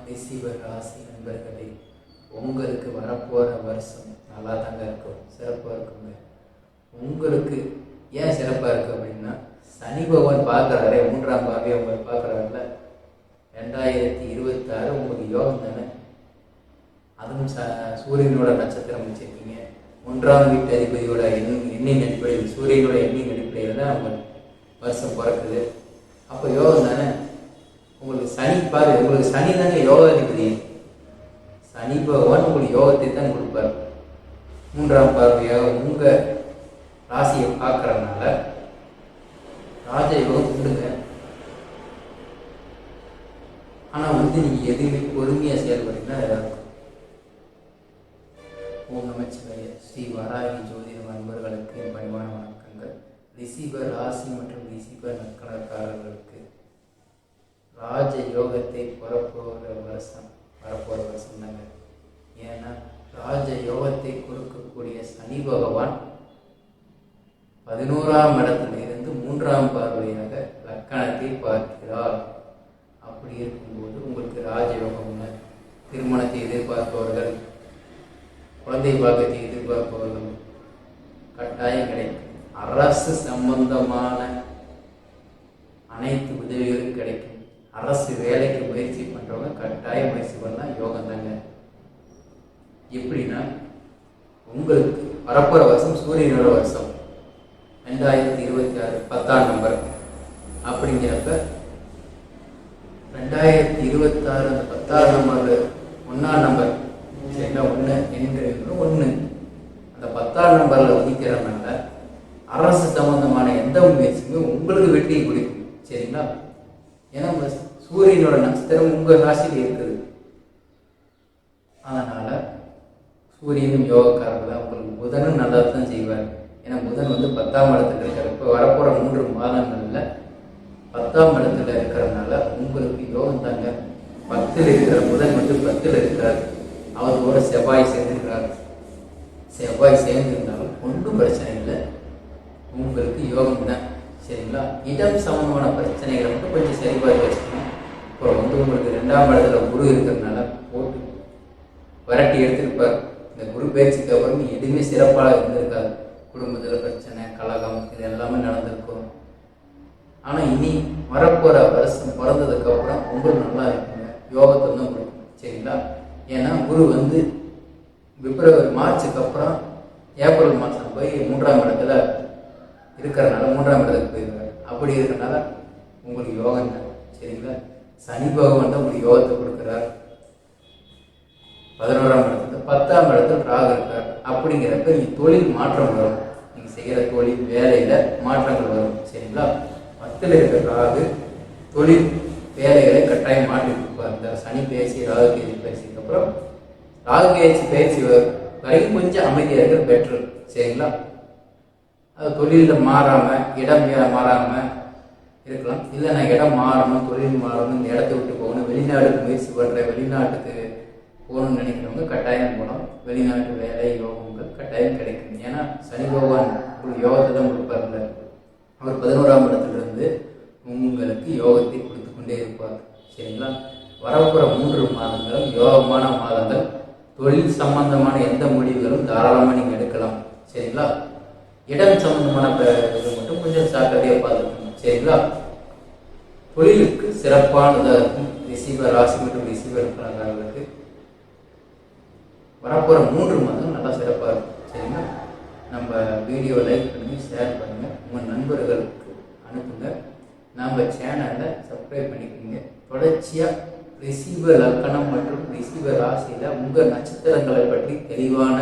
ரிஷிபர் ராசி நண்பர்களே, உங்களுக்கு வரப்போகிற வருஷம் நல்லா தாங்க இருக்கும், சிறப்பாக இருக்குங்க. உங்களுக்கு ஏன் சிறப்பாக இருக்குது அப்படின்னா, சனி பகவான் பார்க்குறாரு, 3ஆம் பாவியை உங்களை பார்க்குறாருல. 2026 உங்களுக்கு யோகம் தானே. அதுவும் சூரியனோட நட்சத்திரம் வச்சுருக்கீங்க. 1ஆம் வீட்டு அதிபதியோட எண்ணின் அடிப்படையில், சூரியனோட எண்ணின் அடிப்படையில் தான் அவங்க வருஷம் பிறக்குது. அப்போ யோகம் தானே. உங்களுக்கு சனி பாரு, உங்களுக்கு சனி தாங்க யோகாதிபதி. சனி பகவான் உங்களுக்கு யோகத்தை தான் கொடுப்பார். 3ஆம் பார்வையாக உங்கள் ராசியை பார்க்கறதுனால ராஜயோகம் கொடுங்க. ஆனால் நீங்கள் எதுவுமே பொறுமையாக செயல்படுறீங்கன்னா இருக்கும். ஓம் நமச்சிவாய. ஸ்ரீ வராகி ஜோதிட நண்பர்களுக்கு பணிவான வணக்கங்கள். ரிஷிபர் ராசி மற்றும் ரிஷிபர் நட்சத்திரக்காரர்களுக்கு ராஜ யோகத்தை வரப்போகிற வருஷம் தாங்க. ஏன்னா ராஜ யோகத்தை கொடுக்கக்கூடிய சனி பகவான் 11ஆம் இடத்துல இருந்து 3ஆம் பார்வையாக லக்கணத்தை பார்க்கிறார். அப்படி இருக்கும்போது உங்களுக்கு ராஜயோகம், திருமணத்தை எதிர்பார்ப்பவர்கள், குழந்தை பாகத்தை எதிர்பார்ப்பவர்கள் கட்டாயம் கிடைக்கும். அரசு சம்பந்தமான அனைத்து உதவிகளும் கிடைக்கும். அரசு வேலைக்கு முயற்சி பண்றவங்க கட்டாயம் முயற்சி பண்ணலாம், யோகம் தாங்க. எப்படின்னா, உங்களுக்கு வரப்போற வருஷம் சூரியனோட வருஷம் 2026 10ஆம் நம்பர். அப்படிங்கிறப்ப 2026 அந்த 10ஆம் நம்பர் 1ஆம் நம்பர் சரிங்களா, 1 அந்த 10ஆம் நம்பர்ல ஒதுக்கிறதுனால அரசு சம்பந்தமான எந்த முயற்சியுமே உங்களுக்கு வெற்றியை கொடுக்கும். சரிங்களா. ஏன்னா சூரியனோட நட்சத்திரம் உங்க ராசியில் இருக்குது. அதனால சூரியனும் யோகக்காரர்கள் தான். உங்களுக்கு புதனும் நல்லா தான் செய்வார். ஏன்னா புதன் 10ஆம் இடத்துல இருக்கார். இப்போ வரப்போற 3 மாதங்கள்ல 10ஆம் இடத்துல இருக்கிறதுனால உங்களுக்கு யோகம் தாங்க. 10ல் இருக்கிற புதன் 10ல் இருக்கிறார். அவரோட செவ்வாய் சேர்ந்துருக்கிறார். செவ்வாய் சேர்ந்திருந்தாலும் ஒன்றும் பிரச்சனை இல்லை, உங்களுக்கு யோகம் தான். சரிங்களா. இடம் சம்பந்தமான பிரச்சனைகளை மட்டும் கொஞ்சம் சரிபார்த்து வச்சுக்கணும். இப்போ உங்களுக்கு 2ஆம் இடத்துல குரு இருக்கிறதுனால போட்டு விரட்டி எடுத்துருப்பார். இந்த குரு பயிற்சிக்கு அப்புறம் எதுவுமே சிறப்பாக இருந்திருக்காது. குடும்பத்தில் பிரச்சனை, கலகம், இது எல்லாமே நடந்திருக்கும். ஆனால் இனி வரப்போகிற வருஷம் பிறந்ததுக்கு அப்புறம் உங்களுக்கு நல்லா இருக்குங்க, யோகத்தை தான் கொடுக்கும். சரிங்களா. ஏன்னா குரு பிப்ரவரி மார்ச்சுக்கு அப்புறம் ஏப்ரல் மாதம் போய் 3ஆம் இடத்துல இருக்கிறனால 3ஆம் இடத்துக்கு போயிருக்காரு. அப்படி இருக்கிறனால உங்களுக்கு யோகம் தான். சரிங்களா. சனி பகவான் தான் உங்களுக்கு யோகத்தை கொடுக்குறார். 11ஆம் இடத்துல 10ஆம் இடத்துல ராகு இருக்கார். அப்படிங்கிறப்ப தொழில் மாற்றம் வரும். நீங்கள் செய்கிற தொழில் வேலையில மாற்றங்கள் வரும். சரிங்களா. 10ல் இருக்கிற ராகு தொழில் வேலைகளை கட்டாயம் மாற்றி கொடுப்பார். இந்த சனி பயிற்சி, ராகு கேஜி பயிற்சிக்கு அப்புறம் ராகு கேஜி பயிற்சி வரைக்கும் கொஞ்சம் அமைதியாக இருக்கிறது பெட்ரு. சரிங்களா. அது தொழிலில் மாறாமல், இடம் மாறாமல் இருக்கலாம். இல்லை நான் இடம் மாறணும், தொழில் மாறணும், இந்த இடத்த விட்டு போகணும், வெளிநாடுக்கு முயற்சி பண்ணுறேன், வெளிநாட்டுக்கு போகணும்னு நினைக்கிறவங்க கட்டாயம் போகணும். வெளிநாட்டு வேலை யோகங்கள் கட்டாயம் கிடைக்கும். ஏன்னா சனி பகவான் உங்களுக்கு யோகத்தை தான் கொடுப்பார்ல. அவர் 11ஆம் இடத்துலேருந்து உங்களுக்கு யோகத்தை கொடுத்து கொண்டே இருப்பார். சரிங்களா. வரப்போகிற 3 மாதங்களும் யோகமான மாதங்கள். தொழில் சம்பந்தமான எந்த முடிவுகளும் தாராளமாக நீங்கள் எடுக்கலாம். சரிங்களா. இடம் சம்பந்தமான இது மட்டும் கொஞ்சம் ஜாக்கிரதையாக பார்த்துக்கணும். சரிங்களா. தொழிலுக்கு சிறப்பானதாக இருக்கும். ரிஷிபர் ராசி மற்றும் ரிஷிபர் நட்சத்திரக்காரர்களுக்கு வரப்போகிற 3 மாதம் நல்லா சிறப்பாக இருக்கும். சரிங்களா. நம்ம வீடியோ லைக் பண்ணி ஷேர் பண்ணுங்கள், உங்கள் நண்பர்களுக்கு அனுப்புங்க. நம்ம சேனலை சப்ஸ்கிரைப் பண்ணிக்கோங்க. தொடர்ச்சியாக ரிஷிப லக்கணம் மற்றும் ரிஷிப ராசியில் உங்கள் நட்சத்திரங்களை பற்றி தெளிவான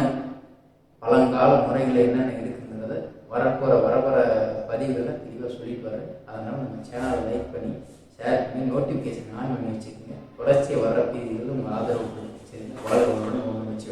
பழங்கால முறைகளை என்னென்ன இருக்குங்கிறத வரப்போகிற பதிவுகளை தெளிவாக சொல்லிட்டு வரேன். அதனால் நம்ம சேனலை லைக் பண்ணி ஷேர் பண்ணி நோட்டிஃபிகேஷன் ஆன் பண்ணி வச்சுக்கோங்க. தொடர்ச்சியாக வர பதிவுகளும் உங்கள் ஆதரவு கொடுக்கும். சரிங்களா. வாழ்க்கை ஒன்று வச்சு